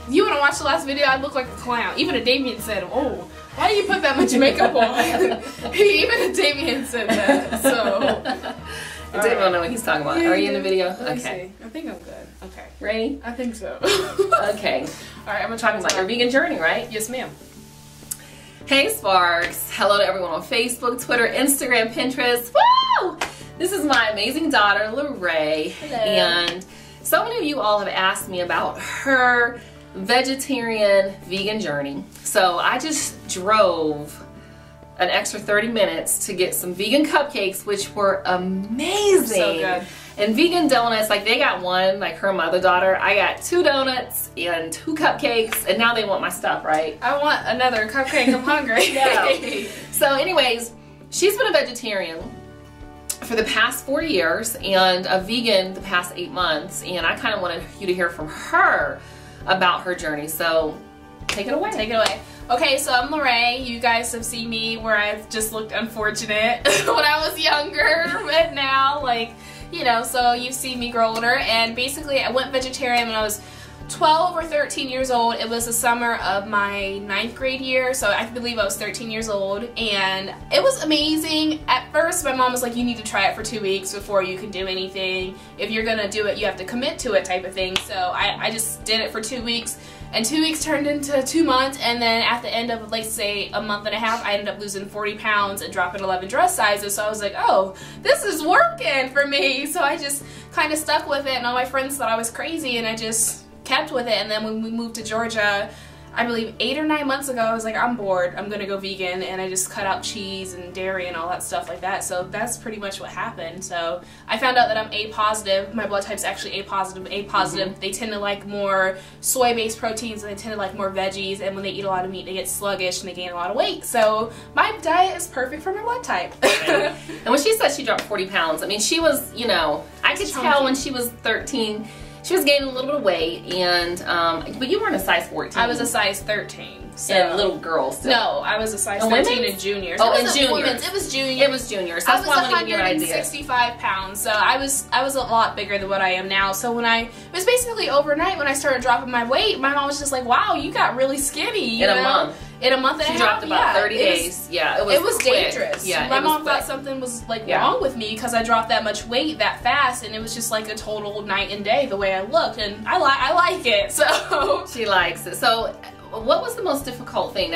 You want to watch the last video? I look like a clown. Even a Damien said, "Oh, why do you put that much makeup on?" Even a Damien said that. So. I didn't know what he's talking about. Are you in the video? Okay. I think I'm good. Okay. Ready? I think so. Okay. All right, I'm gonna Talking about your vegan journey, right? Yes, ma'am. Hey Sparks. Hello to everyone on Facebook, Twitter, Instagram, Pinterest. Woo! This is my amazing daughter, Lorraine. Hello. And so many of you all have asked me about her vegetarian vegan journey. So I just drove an extra 30 minutes to get some vegan cupcakes, which were amazing. So good. And vegan donuts, like they got one, like her mother daughter. I got 2 donuts and 2 cupcakes, and now they want my stuff, right? I want another cupcake. I'm hungry. No. So anyways, she's been a vegetarian for the past 4 years and a vegan the past 8 months, and I kind of wanted you to hear from her about her journey. So take it away. Take it away. Okay, so I'm Lorraine. You guys have seen me where I've just looked unfortunate when I was younger, but now, like, you know, so you've seen me grow older. And basically, I went vegetarian when I was 12 or 13 years old. It was the summer of my 9th grade year, so I believe I was 13 years old, and it was amazing. At first, my mom was like, you need to try it for 2 weeks before you can do anything. If you're gonna do it, you have to commit to it type of thing. So I just did it for 2 weeks. And 2 weeks turned into 2 months, and then at the end of, like, say, a month and a half, I ended up losing 40 pounds and dropping 11 dress sizes. So I was like, oh, this is working for me. So I just kind of stuck with it, and all my friends thought I was crazy, and I just kept with it. And then when we moved to Georgia, I believe 8 or 9 months ago, I was like, I'm bored, I'm gonna go vegan, and I just cut out cheese and dairy and all that stuff like that. So that's pretty much what happened. So I found out that I'm A positive. My blood type's actually A positive. A positive, They tend to like more soy-based proteins, and they tend to like more veggies, and when they eat a lot of meat, they get sluggish and they gain a lot of weight. So my diet is perfect for my blood type. And when she said she dropped 40 pounds, I mean, she was, you know, I could tell when she was 13, she was gaining a little bit of weight, and but you weren't a size 14. I was a size 13. So. And little girl still. No, I was a size 13 in juniors. Oh, in juniors. It was juniors. It was juniors. That's why I wanted to give you an idea. 165 pounds, so I was a lot bigger than what I am now. So when it was basically overnight when I started dropping my weight, my mom was just like, wow, you got really skinny. In a month. In a month and a half. She dropped about 30 days. Yeah, it was dangerous. Yeah, my mom thought something was like wrong with me because I dropped that much weight that fast, and it was just like a total night and day the way I looked, and I like it. So she likes it. So what was the most difficult thing?